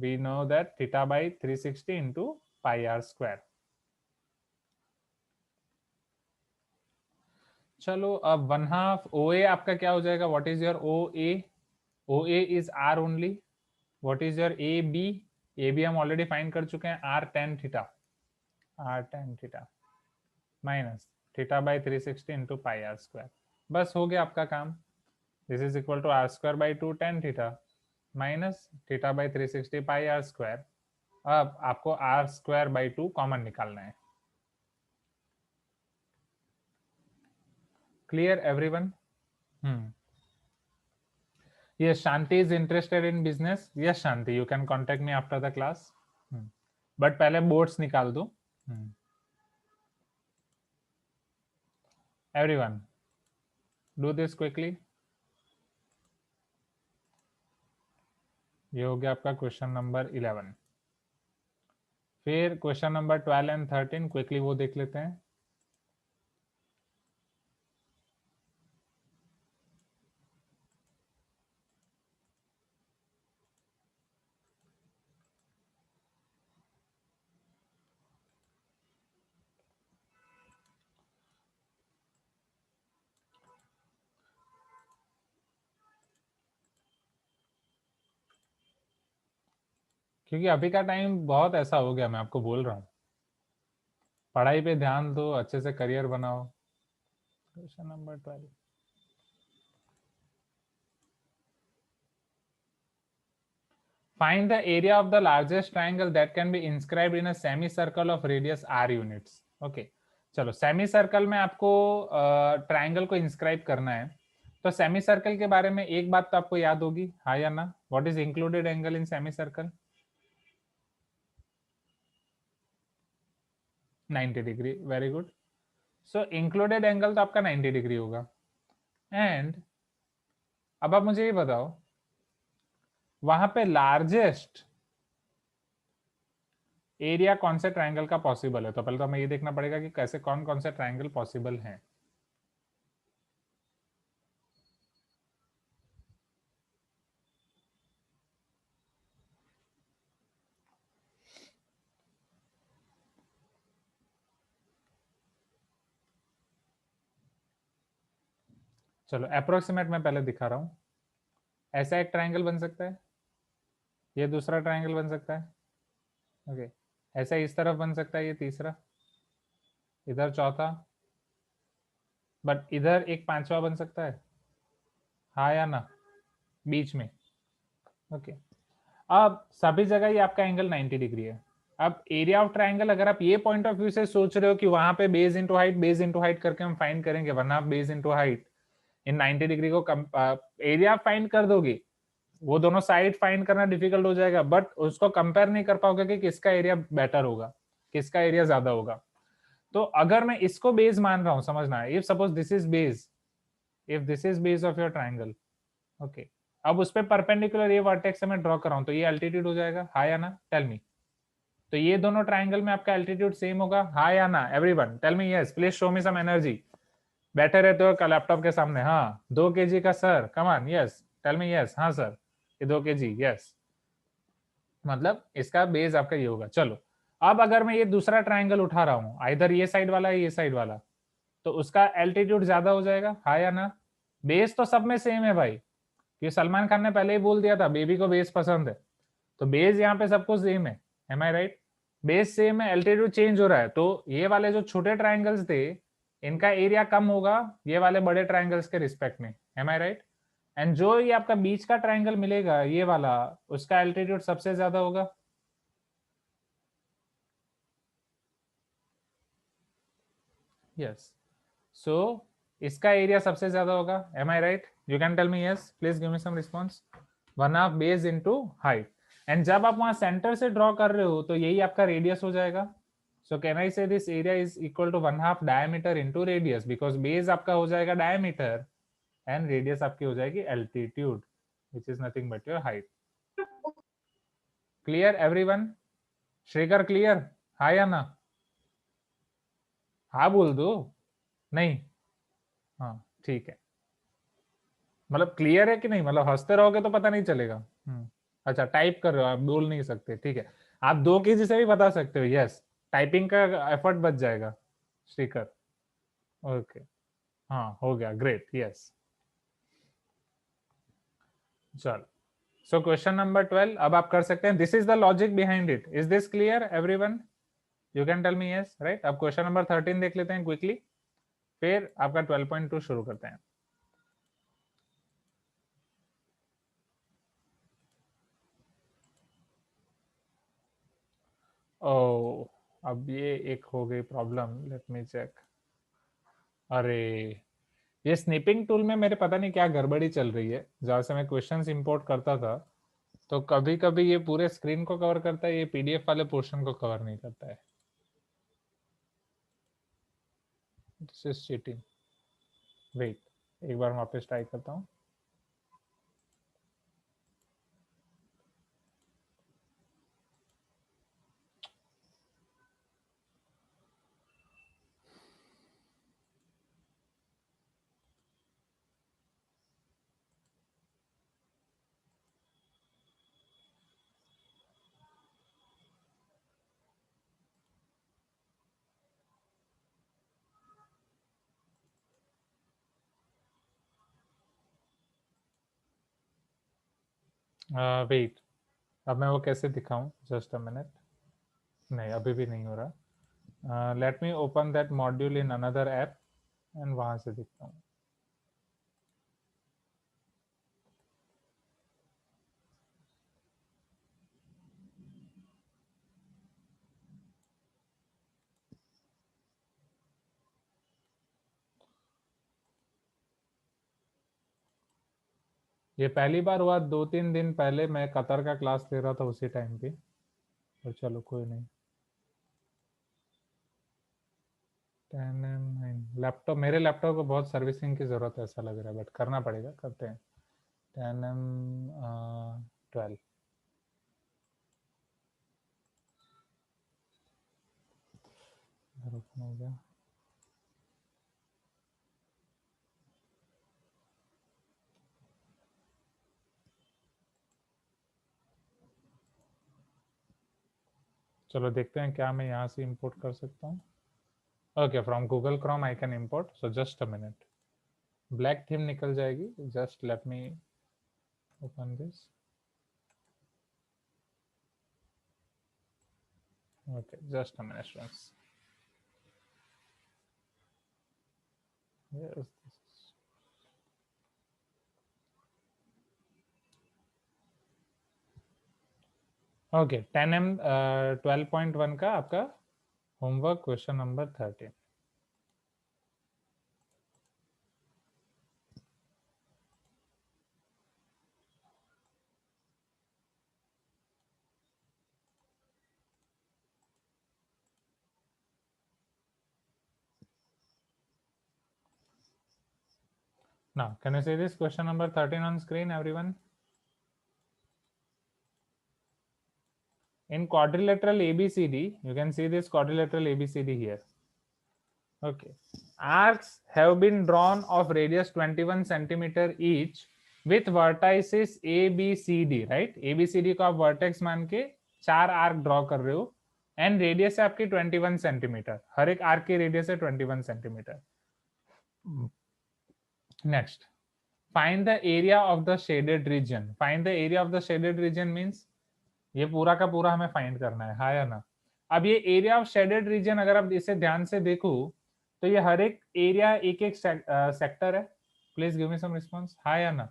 we know that theta by 360 into pi r square. चलो अब 1/2 OA आपका क्या हो जाएगा? What is your OA? OA is R only. What is your AB? AB हम already find कर चुके हैं, R tan theta. R tan theta minus theta by 360 into pi are square. बस हो गया आपका काम। This is equal to r square by 2 tan theta minus theta by 360 pi are square. अब आपको आर स्क्वायर बाई 2 कॉमन निकालना है। Clear everyone? Yes, Shanti is interested in business. Yes, Shanti, you can contact me after the class. But पहले boards निकाल दो। Everyone, do this quickly. ये हो गया आपका क्वेश्चन नंबर 11। फिर क्वेश्चन नंबर 12 एंड 13 क्विकली वो देख लेते हैं। क्योंकि अभी का टाइम बहुत ऐसा हो गया, मैं आपको बोल रहा हूँ, पढ़ाई पे ध्यान दो, अच्छे से करियर बनाओ। Question number 12, find the area of the largest triangle that can be inscribed in a semicircle of radius r units. Okay, चलो सेमी सर्कल में आपको ट्रायंगल को इंस्क्राइब करना है, तो सेमी सर्कल के बारे में एक बात तो आपको याद होगी, हाँ या ना? What is included angle in semi circle? 90 degree. Very good. So included angle तो आपका 90 डिग्री होगा। एंड अब आप मुझे ये बताओ, वहां पे लार्जेस्ट एरिया कौन से ट्रायंगल का पॉसिबल है? तो पहले तो हमें ये देखना पड़ेगा कि कैसे कौन कौन से ट्रायंगल पॉसिबल हैं। चलो अप्रोक्सीमेट मैं पहले दिखा रहा हूं। ऐसा एक ट्रायंगल बन सकता है, ये दूसरा ट्रायंगल बन सकता है, ओके। ऐसा इस तरफ बन सकता है, ये तीसरा, इधर चौथा, बट इधर एक पांचवा बन सकता है, हाँ या ना? बीच में, ओके। अब सभी जगह ये आपका एंगल 90 डिग्री है। अब एरिया ऑफ ट्रायंगल अगर आप ये पॉइंट ऑफ व्यू से सोच रहे हो कि वहां पे बेस इंटू हाइट करके हम फाइंड करेंगे, वरना आप base into height in 90 degree को एरिया फाइंड कर दोगे, वो दोनों साइड फाइंड करना डिफिकल्ट हो जाएगा, बट उसको कंपेयर नहीं कर पाओगे कि किसका एरिया बेटर होगा, किसका एरिया ज्यादा होगा। तो अगर मैं इसको बेस मान रहा हूं, समझना, if suppose this is base, if this is base of your triangle, okay, अब उस पे परपेंडिकुलर ये वर्टेक्स से मैं ड्रॉ कर रहा हूं, तो ये अल्टीट्यूड हो जाएगा, हाँ या ना? Tell me. तो ये दोनों ट्रायंगल में आपका एल्टीट्यूड सेम होगा, हाँ या ना? Everyone tell me yes, please show me some energy. बैठे रहते हो लैपटॉप के सामने, हाँ 2 kg का sir, come on, yes tell me yes, हाँ सर ये 2 kg, यस, मतलब इसका बेस आपका ये होगा। चलो अब अगर मैं ये दूसरा ट्रायंगल उठा रहा हूँ, इधर ये साइड वाला ये साइड वाला, तो उसका एल्टीट्यूड ज्यादा हो जाएगा, हाँ या ना? बेस तो सब में सेम है भाई, ये सलमान खान ने पहले ही बोल दिया था बेबी को बेस पसंद है, तो बेस यहाँ पे सबको सेम है, M I right? Base same है, एल्टीट्यूड चेंज हो रहा है, तो ये वाले जो छोटे ट्राइंगल्स थे इनका एरिया कम होगा ये वाले बड़े ट्राइंगल्स के रिस्पेक्ट में, एम आई राइट? एंड जो ये आपका बीच का ट्राइंगल मिलेगा ये वाला, उसका एल्टीट्यूड सबसे ज्यादा होगा। यस, सो इसका एरिया सबसे ज्यादा होगा, am I right? You can tell me yes, please give me some response. 1/2 base into height, and जब आप वहां सेंटर से ड्रॉ कर रहे हो तो यही आपका रेडियस हो जाएगा। सो can I say this area is equal to 1/2 diameter into radius, because base आपका हो जाएगा डायमीटर एंड रेडियस आपकी हो जाएगी altitude, which is nothing but your height. Clear everyone? Shrikar clear? हाँ या ना? हाँ बोल दो, नहीं? हाँ ठीक है, मतलब क्लियर है कि नहीं? मतलब हंसते रहोगे तो पता नहीं चलेगा। अच्छा टाइप कर रहे हो आप, बोल नहीं सकते, ठीक है। आप 2 केजी से भी बता सकते हो, यस, टाइपिंग का एफर्ट बच जाएगा श्रीकर। ओके, हाँ हो गया, ग्रेट, यस। चलो, सो क्वेश्चन नंबर 12 अब आप कर सकते हैं। This is the logic behind it, is this clear everyone? You can tell me yes, right? अब क्वेश्चन नंबर 13 देख लेते हैं क्विकली, फिर आपका 12.2 शुरू करते हैं। ओ, अब ये एक हो गई प्रॉब्लम, लेट मी चेक। अरे ये स्निपिंग टूल में मेरे पता नहीं क्या गड़बड़ी चल रही है, जहां से मैं क्वेश्चंस इंपोर्ट करता था तो कभी कभी ये पूरे स्क्रीन को कवर करता है, ये पीडीएफ वाले पोर्शन को कवर नहीं करता है। This is cheating. वेट, एक बार वापस ट्राई करता हूँ। वेट, अब मैं वो कैसे दिखाऊं? Just a minute. नहीं, अभी भी नहीं हो रहा। Let me open that module in another app and वहां से दिखता हूँ। ये पहली बार हुआ, 2-3 दिन पहले मैं कतर का क्लास ले रहा था उसी टाइम पे, तो चलो कोई नहीं। 10M9 लैपटॉप, मेरे लैपटॉप को बहुत सर्विसिंग की जरूरत है ऐसा लग रहा है, बट करना पड़ेगा, करते हैं। 10M12 हो गया। चलो देखते हैं क्या मैं यहाँ से इंपोर्ट कर सकता हूँ। Okay, from Google Chrome I can import, so just a minute. Black theme निकल जाएगी, just let me open this. Okay, just a minute friends. Yes, okay, 10M 12.1 का आपका homework question number 13। Now, can you see this question number 13 on screen, everyone? In quadrilateral ABCD, you can see this quadrilateral ABCD here. Okay. Arcs have been drawn of radius 21 centimeter each with vertices ABCD, right? ABCD को आप vertex मान के 4 arc draw कर रहे हो and radius है आपकी 21 centimetre, हर एक आर्क की रेडियस है 21 centimetre. Next, find the area of the shaded region. Find the area of the shaded region means ये पूरा का पूरा हमें फाइंड करना है, हाँ या ना. अब ये एरिया ऑफ शेडेड रीजन अगर आप इसे ध्यान से देखो तो ये हर एक एरिया एक एक सेक्टर है. Please give me some response, हाँ या ना.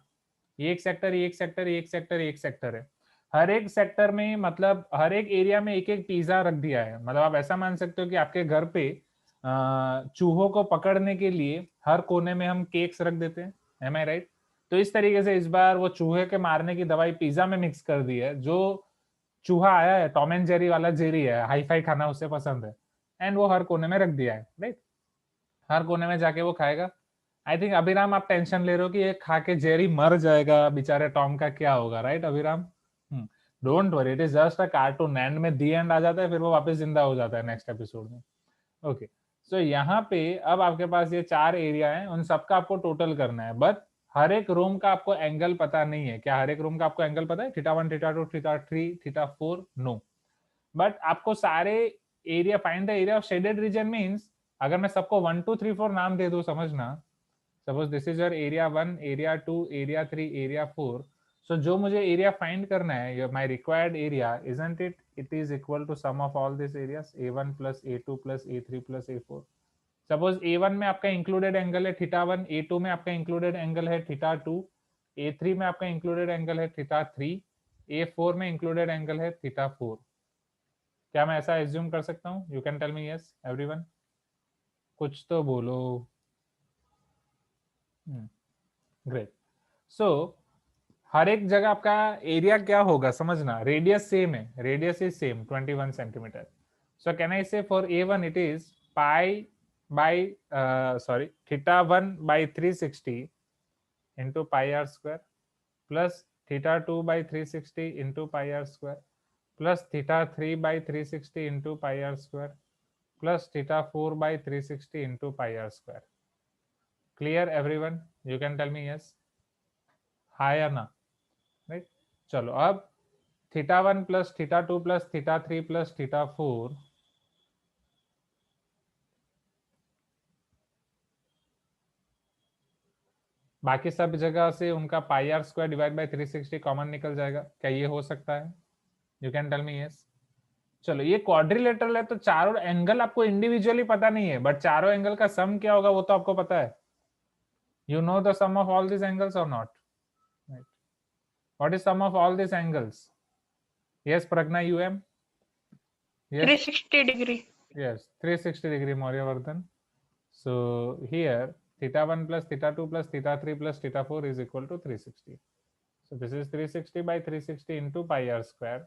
ये एक सेक्टर, ये एक सेक्टर, ये एक सेक्टर, एक सेक्टर है. हर एक सेक्टर में मतलब हर एक एरिया में एक एक पिज्जा रख दिया है. मतलब आप ऐसा मान सकते हो कि आपके घर पे चूहों को पकड़ने के लिए हर कोने में हम केक्स रख देते हैं. M I right? तो इस तरीके से इस बार वो चूहे के मारने की दवाई पिज्जा में मिक्स कर दी है. जो चूहा आया है टॉम एंड जेरी वाला जेरी है, हाई फाई खाना उसे पसंद है, एंड वो हर कोने में रख दिया है. राइट? हर कोने में जाके वो खाएगा. आई थिंक अभिराम आप टेंशन ले रहे हो कि ये खा के जेरी मर जाएगा, बेचारे टॉम का क्या होगा. Right Abhiram? Don't worry, it is just a cartoon. And में दी एंड आ जाता है, फिर वो वापस जिंदा हो जाता है नेक्स्ट एपिसोड में. ओके, सो यहाँ पे अब आपके पास ये 4 एरिया है, उन सबका आपको टोटल करना है. बट हर एक रूम का आपको एंगल पता नहीं है. क्या हर एक रूम का आपको एंगल पता है? θ1, θ2, θ3, θ4? नो. बट आपको सारे area, find the area of shaded region means अगर मैं सबको 1 2 3 4 नाम दे दूं, समझना. Suppose this is your area 1, area 2, area 3, area 4. So जो मुझे एरिया फाइंड करना है, my required area, isn't it, it is equal to sum of all this areas, a1 plus a2 plus a3 plus a4. Suppose a1 में आपका included angle है θ1, a2 में आपका included angle है θ2, a3 में आपका इंक्लूडेड एंगल है θ3, a4 में इंक्लूडेड एंगल है θ4. क्या मैं ऐसा एज्यूम कर सकता हूँ? You can tell me yes everyone. कुछ तो बोलो. ग्रेट. सो हर एक जगह आपका एरिया क्या होगा समझना. रेडियस सेम है, radius is same 21 centimetre. So can I say for a1 it is pi by θ1 by 360 into pi r square plus θ2 by 360 into pi r square plus θ3 by 360 into pi r square plus θ4 by 360 into pi r square. Clear everyone? You can tell me yes, हाँ या ना. Right? चलो अब θ1 plus θ2 plus θ3 plus θ4 बाकी सब जगह से उनका pi are square divide by 360 common निकल जाएगा. क्या ये हो सकता है? You can tell me yes. चलो ये क्वाड्रिलेटरल है तो चारों एंगल आपको इंडिविजुअली पता नहीं है, बट चारों एंगल का सम क्या होगा वो तो आपको पता है. You know the sum of all this angles और not? Right. What is sum of all this angles? Yes Pragya UM? Yes. 360 degree. Yes, 360 degree Mauryavardan. So here θ1 plus θ2 plus θ3 plus θ4 is equal to 360. So this is 360 by 360 into pi r square.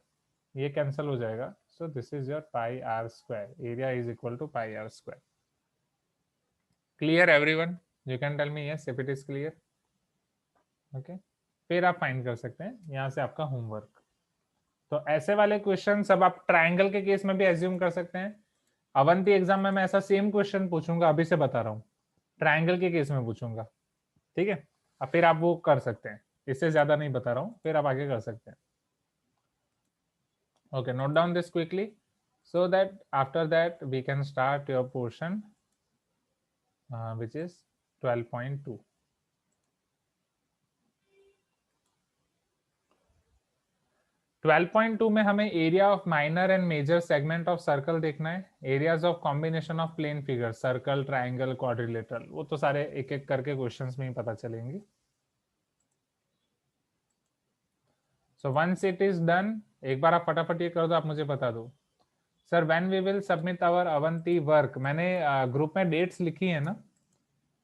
ये cancel हो जाएगा. So this is your pi r square. Area is equal to pi r square. Clear everyone? You can tell me yes if it is clear. Okay. फिर आप find कर सकते हैं यहाँ से आपका होमवर्क. तो ऐसे वाले क्वेश्चन सब आप ट्रायंगल के केस में भी एज्यूम कर सकते हैं. अवंती एग्जाम में मैं ऐसा सेम क्वेश्चन पूछूंगा, अभी से बता रहा हूँ, ट्रायंगल के केस में पूछूंगा. ठीक है? अब फिर आप वो कर सकते हैं, इससे ज्यादा नहीं बता रहा हूँ, फिर आप आगे कर सकते हैं. Okay, note down this quickly so that after that we can start your portion which is 12.2. Twelve point two में हमें area of minor and major segment of circle देखना है. Areas of combination of plane figure, circle, triangle, quadrilateral, वो तो सारे एक एक करके क्वेश्चंस में ही पता चलेंगे. So once it is done, एक बार आप फटाफट ये कर दो, आप मुझे बता दो sir when we will submit our Avanti work. मैंने ग्रुप में डेट्स लिखी है ना,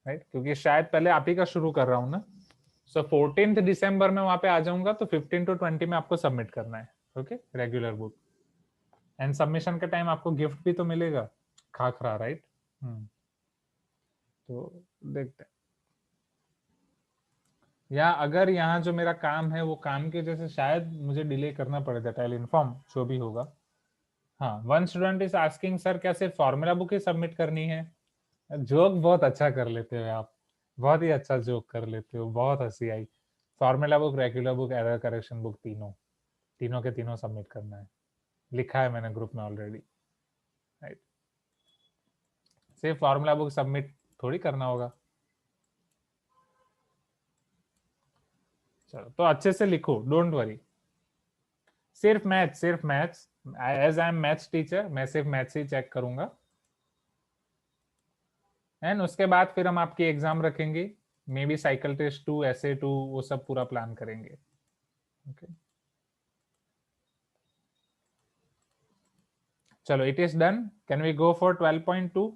राइट? क्योंकि शायद पहले आप ही का शुरू कर रहा हूँ ना. सो 14 दिसंबर में वहां पे आ जाऊंगा, तो 15 to 20 में आपको सबमिट करना है. Okay, regular book. And submission के टाइम आपको गिफ्ट भी तो मिलेगा, खाखरा, राइट? तो देखते हैं. या अगर यहाँ जो मेरा काम है वो काम की वजह से शायद मुझे डिले करना पड़े, दैट आई विल इन्फॉर्म जो भी होगा. हाँ, one student is asking sir क्या सिर्फ फॉर्मूला बुक ही सबमिट करनी है? जोक बहुत अच्छा कर लेते हो आप, बहुत ही अच्छा जोक कर लेते हो, बहुत हंसी आई. Formula book, regular book, error correction book, तीनों के तीनों सबमिट करना है. लिखा है मैंने ग्रुप में ऑलरेडी, राइट? सिर्फ फॉर्मूला बुक सबमिट थोड़ी करना होगा. चलो तो अच्छे से लिखो, डोंट वरी। सिर्फ maths as I am maths teacher, मैं सिर्फ मैथ्स ही चेक करूंगा। एंड उसके बाद फिर हम आपकी एग्जाम रखेंगे, मे बी साइकिल टेस्ट 2, ऐसे 2, वो सब पूरा प्लान करेंगे। ओके चलो, it is done. Can we go for 12.2?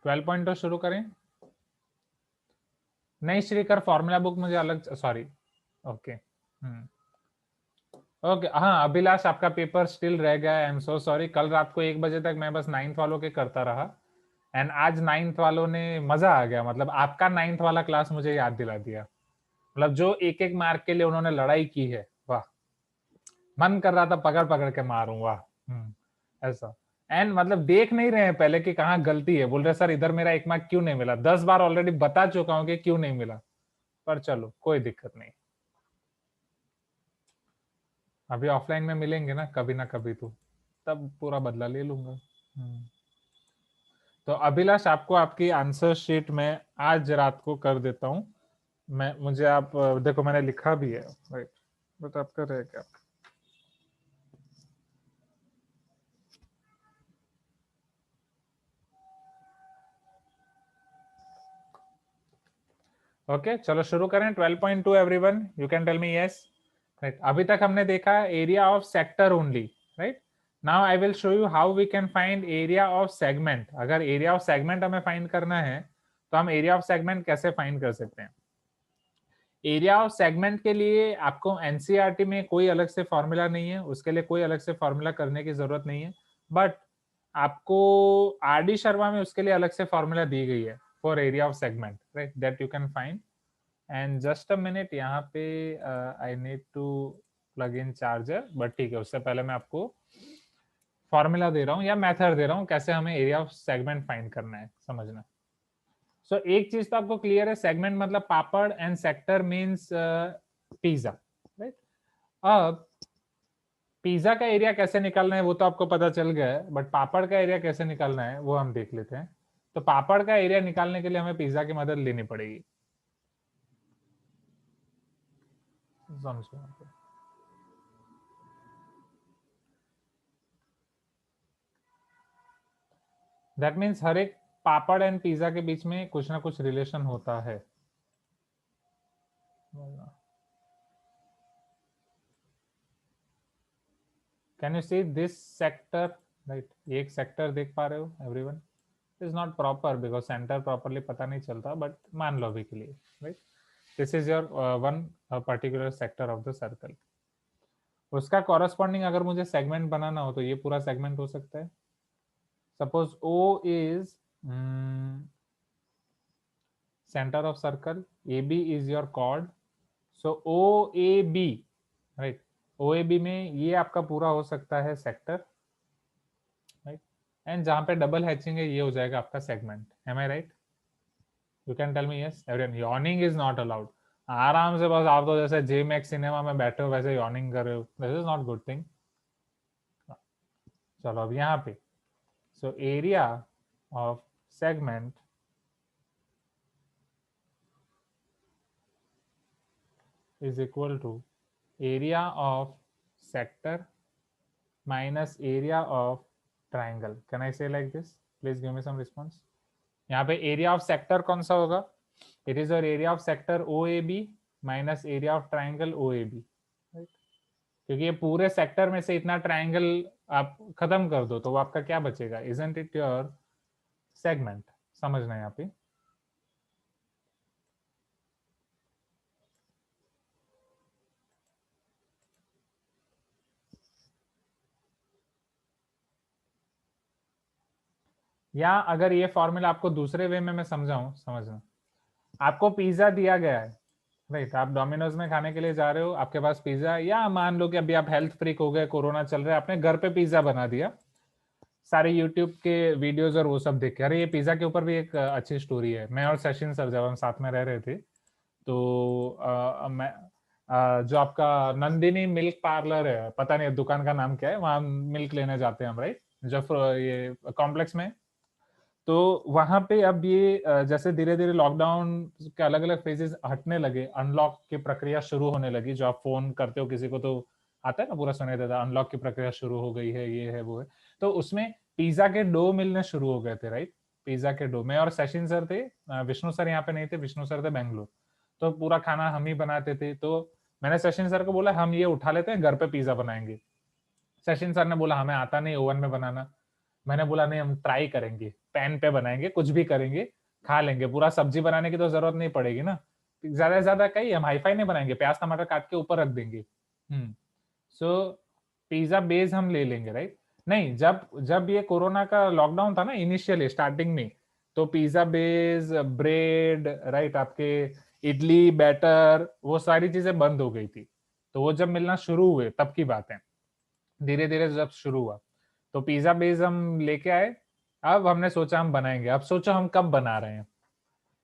12.2 शुरू करें। नहीं श्रीकर, फॉर्मूला बुक मुझे अलग, सॉरी। ओके ओके हाँ अभिलाष, आपका पेपर स्टिल रह गया, आई एम सो सॉरी। कल रात को 1 बजे तक मैं बस 9th वालों के करता रहा, एंड आज 9th वालों ने, मजा आ गया। मतलब आपका 9th वाला क्लास मुझे याद दिला दिया। मतलब जो एक एक मार्क के लिए उन्होंने लड़ाई की है, वाह, मन कर रहा था पकड़ पकड़ के मारूं, वाह। ऐसा। एंड मतलब देख नहीं रहे हैं पहले कि कहाँ गलती है, बोल रहे सर इधर मेरा 1 मार्क क्यों नहीं मिला। 10 बार ऑलरेडी बता चुका हूँ कि क्यों नहीं मिला, पर चलो कोई दिक्कत नहीं। अभी ऑफलाइन में मिलेंगे ना कभी तो, तब पूरा बदला ले लूंगा। तो अभिलाष, आपको आपकी आंसर शीट में आज रात को कर देता हूँ मैं। मुझे आप देखो, मैंने लिखा भी है, राइट, बट आपका रह क्या। ओके चलो शुरू करें। 12.2 everyone, you can tell me yes. Right, अभी तक हमने देखा area of sector only, right. Now I will show you how we can find area of segment. अगर एरिया ऑफ सेगमेंट हमें फाइंड करना है तो हम एरिया ऑफ सेगमेंट कैसे फाइंड कर सकते हैं। एरिया ऑफ सेगमेंट के लिए आपको एनसीईआरटी में कोई अलग से फॉर्मूला नहीं है, उसके लिए कोई अलग से फॉर्मूला करने की जरूरत नहीं है, बट आपको आरडी शर्मा में उसके लिए अलग से फॉर्मूला दी गई है for area of segment, right, that you can find. And just a minute, यहाँ पे I need to plug in charger, but ठीक है, उससे पहले मैं आपको फॉर्मूला दे रहा हूँ या मेथड दे रहा हूँ कैसे हमें एरिया ऑफ सेगमेंट फाइंड करना है, समझना। सो एक चीज तो आपको क्लियर है, सेगमेंट मतलब पापड़ and sector means pizza, right. अब पिज्जा का एरिया कैसे निकालना है वो तो आपको पता चल गया है, बट पापड़ का एरिया कैसे निकालना है वो हम देख लेते हैं। तो पापड़ का एरिया निकालने के लिए हमें पिज्जा की मदद लेनी पड़ेगी। दैट मीन्स हर एक पापड़ एंड पिज्जा के बीच में कुछ ना कुछ रिलेशन होता है। Can you see this sector, right, एक सेक्टर देख पा रहे हो everyone. Is not proper because centre properly पता नहीं चलता, बट मान लो अभी के लिए, right, this is your one particular sector of the circle. उसका कॉरस्पॉन्डिंग अगर मुझे सेगमेंट बनाना हो तो ये पूरा सेगमेंट हो सकता है। Suppose O is center of circle, AB is your chord, so OAB, right, OAB में ये आपका पूरा हो सकता है सेक्टर, राइट, एंड जहां पे डबल हैचिंग है ये हो जाएगा आपका segment. Am I right? You can tell me yes everyone. Yawning is not allowed. आराम से बस आप तो जैसे जे मैक्स सिनेमा में बैठे हो वैसे यॉर्निंग कर रहे हो, this is not good thing. चलो अब यहाँ पे, so area of segment is equal to area of sector minus area of triangle. Can I say like this? Please give me some response. यहाँ पे area of sector कौन सा होगा? It is your area of sector OAB minus area of triangle OAB, right? क्योंकि ये पूरे sector में से इतना ट्रायंगल आप खत्म कर दो तो वो आपका क्या बचेगा? Isn't it your segment? समझना है यहाँ पे। या अगर ये फॉर्मूला आपको दूसरे वे में मैं समझाऊं, समझना, आपको पिज्जा दिया गया है, राइट, आप डोमिनोज में खाने के लिए जा रहे हो, आपके पास पिज्जा, या मान लो कि अभी आप हेल्थ फ्रीक हो गए, कोरोना चल रहा है, आपने घर पे पिज्जा बना दिया, सारे यूट्यूब के वीडियोस और वो सब देख के। अरे ये पिज्जा के ऊपर भी एक अच्छी स्टोरी है। मैं और सचिन सर जब हम साथ में रह रहे थे तो मैं जो आपका नंदिनी मिल्क पार्लर है, पता नहीं दुकान का नाम क्या है, वहां मिल्क लेने जाते हैं हम, राइट, जब ये कॉम्प्लेक्स में। तो वहां पे अब ये जैसे धीरे धीरे लॉकडाउन के अलग अलग फेजेस हटने लगे, अनलॉक की प्रक्रिया शुरू होने लगी। जो आप फोन करते हो किसी को तो आता है ना, पूरा सुनाई देता, अनलॉक की प्रक्रिया शुरू हो गई है, ये है वो है। तो उसमें पिज्जा के डो मिलने शुरू हो गए थे, राइट। पिज्जा के डो, मैं और सचिन सर थे, विष्णु सर यहाँ पे नहीं थे, विष्णु सर थे बेंगलोर। तो पूरा खाना हम ही बनाते थे। तो मैंने सचिन सर को बोला हम ये उठा लेते हैं, घर पे पिज्जा बनाएंगे। सचिन सर ने बोला हमें आता नहीं ओवन में बनाना। मैंने बोला नहीं, हम ट्राई करेंगे, पैन पे बनाएंगे, कुछ भी करेंगे, खा लेंगे, पूरा सब्जी बनाने की तो जरूरत नहीं पड़ेगी ना, ज्यादा से ज्यादा कहीं हम हाईफाई नहीं बनाएंगे, प्याज टमाटर काट के ऊपर रख देंगे। सो पिज्जा बेस हम ले लेंगे, राइट। नहीं, जब जब ये कोरोना का लॉकडाउन था ना, इनिशियली स्टार्टिंग में, तो पिज्जा बेस, ब्रेड, राइट, आपके इडली बैटर, वो सारी चीजें बंद हो गई थी। तो वो जब मिलना शुरू हुए तब की बात है, धीरे धीरे जब शुरू हुआ। तो पिज्जा बेस हम लेके आए। अब हमने सोचा हम बनाएंगे। अब सोचो हम कब बना रहे हैं।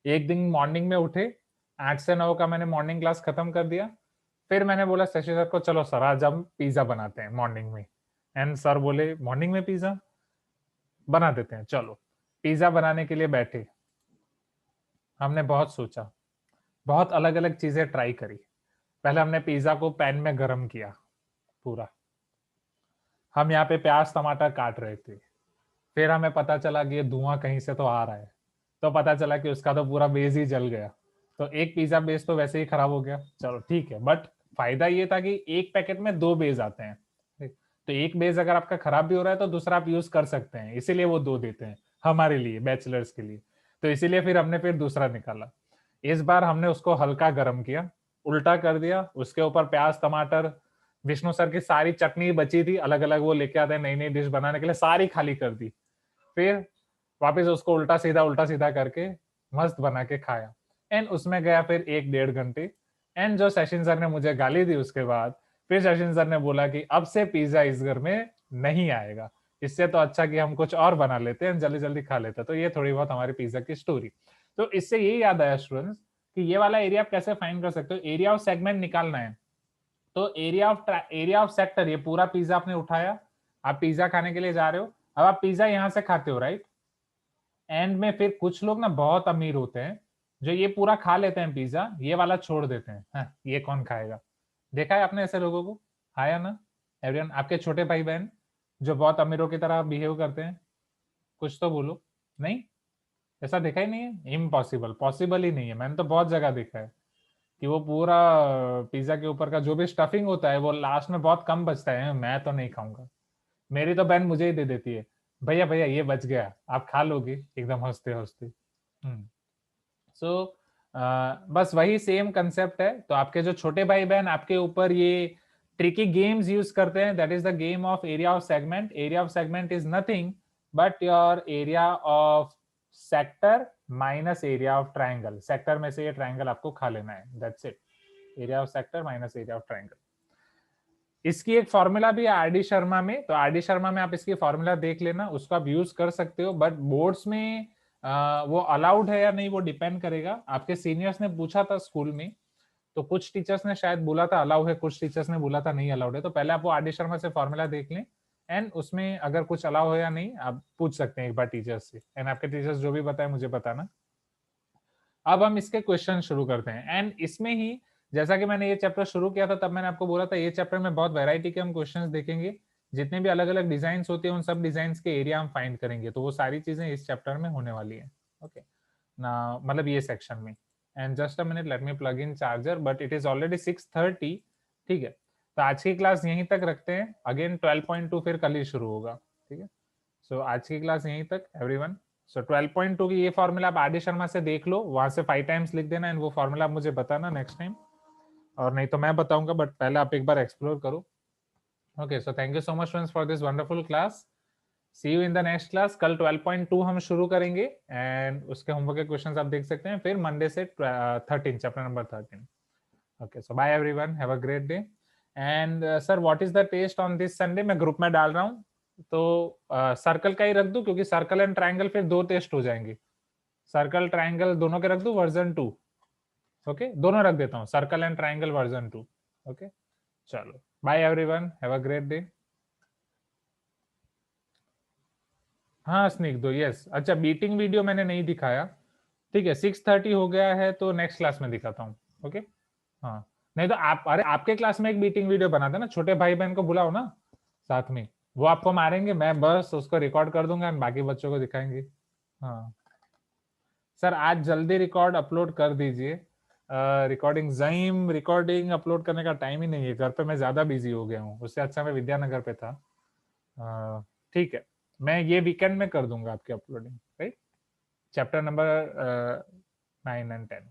एक दिन मॉर्निंग में उठे, 8 से 9 का मैंने मॉर्निंग क्लास खत्म कर दिया। फिर मैंने बोला शशि सर को, चलो सर आज हम पिज्जा बनाते हैं मॉर्निंग में। एंड सर बोले मॉर्निंग में पिज्जा बना देते हैं, चलो पिज्जा बनाने के लिए बैठे। हमने बहुत सोचा, बहुत अलग अलग चीजें ट्राई करी। पहले हमने पिज्जा को पैन में गर्म किया पूरा। हम यहाँ पे प्याज टमाटर काट रहे थे। फिर हमें पता चला कि ये धुआं कहीं से तो आ रहा है। तो पता चला कि उसका तो पूरा बेस ही जल गया। तो एक पिज्जा बेस तो वैसे ही खराब हो गया, चलो ठीक है। बट फायदा ये था कि एक पैकेट में 2 बेस आते हैं। तो एक बेस अगर आपका खराब भी हो रहा है तो दूसरा आप यूज कर सकते हैं, इसीलिए वो 2 देते हैं हमारे लिए, बैचलर्स के लिए। तो इसीलिए फिर हमने फिर दूसरा निकाला। इस बार हमने उसको हल्का गर्म किया, उल्टा कर दिया, उसके ऊपर प्याज टमाटर, विष्णु सर की सारी चटनी बची थी अलग अलग, वो लेके आते हैं नई नई डिश बनाने के लिए, सारी खाली कर दी। फिर वापस उसको उल्टा सीधा करके मस्त बना के खाया। एंड उसमें गया फिर 1-1.5 घंटे। एंड जो सचिन सर ने मुझे गाली दी उसके बाद, फिर सचिन सर ने बोला कि अब से पिज्जा इस घर में नहीं आएगा, इससे तो अच्छा कि हम कुछ और बना लेते हैं, जल्दी जल्दी खा लेते हैं। तो ये थोड़ी बहुत हमारी पिज्जा की स्टोरी। तो इससे ये याद आया स्टूडेंट्स कि ये वाला एरिया आप कैसे फाइंड कर सकते हो। एरिया ऑफ सेगमेंट निकालना है। तो एरिया ऑफ सेक्टर, ये पूरा पिज्जा आपने उठाया, आप पिज्जा खाने के लिए जा रहे हो। अब आप पिज्जा यहां से खाते हो, राइट। एंड में फिर कुछ लोग ना बहुत अमीर होते हैं जो ये पूरा खा लेते हैं पिज्जा, ये वाला छोड़ देते हैं। हाँ, ये कौन खाएगा। देखा है आपने ऐसे लोगों को, आया ना एवरीवन। आपके छोटे भाई बहन जो बहुत अमीरों की तरह बिहेव करते हैं, कुछ तो बोलो। नहीं, ऐसा देखा ही नहीं है। इम्पॉसिबल, पॉसिबल ही नहीं है। मैंने तो बहुत जगह देखा है कि वो पूरा पिज्जा के ऊपर का जो भी स्टफिंग होता है वो लास्ट में बहुत कम बचता है, मैं तो नहीं खाऊंगा। मेरी तो बहन मुझे ही दे देती है, भैया भैया ये बच गया, आप खा लोगे, एकदम हंसते हंसते। सो बस वही सेम कंसेप्ट है। तो आपके जो छोटे भाई बहन आपके ऊपर ये ट्रिकी गेम्स यूज करते हैं, that is the game of area of segment. Area of segment is nothing but your area of sector minus area of triangle. Sector में से ये ट्राइंगल आपको खा लेना है, that's it. Area of sector minus area of triangle. इसकी एक formula भी है आरडी शर्मा में, तो आरडी शर्मा में आप इसकी फॉर्मूला देख लेना, उसको आप यूज कर सकते हो। बट बोर्ड्स में वो अलाउड है या नहीं वो डिपेंड करेगा। आपके सीनियर्स ने पूछा था स्कूल में, तो कुछ टीचर्स ने शायद बोला था अलाउ है, कुछ टीचर्स ने बोला था नहीं अलाउड है। तो पहले आप वो आरडी शर्मा से फॉर्मूला देख लें, एंड उसमें अगर कुछ अलाउ है या नहीं आप पूछ सकते हैं एक बार टीचर्स से। एंड आपके टीचर्स जो भी बताए मुझे बताना। अब हम इसके क्वेश्चन शुरू करते हैं। एंड इसमें ही जैसा कि मैंने ये चैप्टर शुरू किया था तब मैंने आपको बोला था ये चैप्टर में बहुत वैरायटी के हम क्वेश्चंस देखेंगे। जितने भी अलग अलग डिजाइन होते हैं उन सब डिजाइन के एरिया हम फाइंड करेंगे। तो वो सारी चीजें इस चैप्टर में होने वाली है। ओके ना, मतलब ये सेक्शन में। And just a minute, let me plug in charger, but it is already 6:30। ठीक है, तो आज की क्लास यहीं तक रखते हैं। अगेन 12.2 फिर कल ही शुरू होगा। ठीक है, सो आज की क्लास यहीं तक एवरीवन। सो 12.2 की ये फॉर्मूला आप आरडी शर्मा से देख लो, वहां से 5 टाइम्स लिख देना, एंड वो फॉर्मूला मुझे बताना नेक्स्ट टाइम, और नहीं तो मैं बताऊंगा, बट पहले आप एक बार एक्सप्लोर करो। Okay, so thank you so much friends for this wonderful class. See you in the next class. कल 12.2 हम शुरू करेंगे, एंड उसके होमवर्क के क्वेश्चंस आप देख सकते हैं। फिर मंडे से 13, chapter number 13। Okay, so bye everyone, have a great day. And sir what is the test on this Sunday, मैं ग्रुप में डाल रहा हूँ, तो सर्कल का ही रख दूं, क्योंकि सर्कल एंड ट्राइंगल फिर 2 टेस्ट हो जाएंगे। सर्कल ट्राइंगल दोनों के रख दूं वर्जन 2। ओके, दोनों रख देता हूँ, circle and triangle version 2। Okay, चलो bye everyone, have a great day. हाँ स्नीक दो, यस। अच्छा बीटिंग वीडियो मैंने नहीं दिखाया, ठीक है। 6:30 हो गया है तो नेक्स्ट क्लास में दिखाता हूँ, ओके। हाँ नहीं तो आप, अरे आपके क्लास में एक बीटिंग वीडियो बना देना, छोटे भाई बहन को बुलाओ ना साथ में, वो आपको मारेंगे, मैं बस उसको रिकॉर्ड कर दूंगा, बाकी बच्चों को दिखाएंगे। हाँ सर आज जल्दी रिकॉर्ड अपलोड कर दीजिए। रिकॉर्डिंग ज़ईम, रिकॉर्डिंग अपलोड करने का टाइम ही नहीं है, घर पे मैं ज्यादा बिजी हो गया हूँ, उससे अच्छा मैं विद्यानगर पे था। ठीक है, मैं ये वीकेंड में कर दूंगा आपकी अपलोडिंग, राइट। चैप्टर नंबर 9 और 10।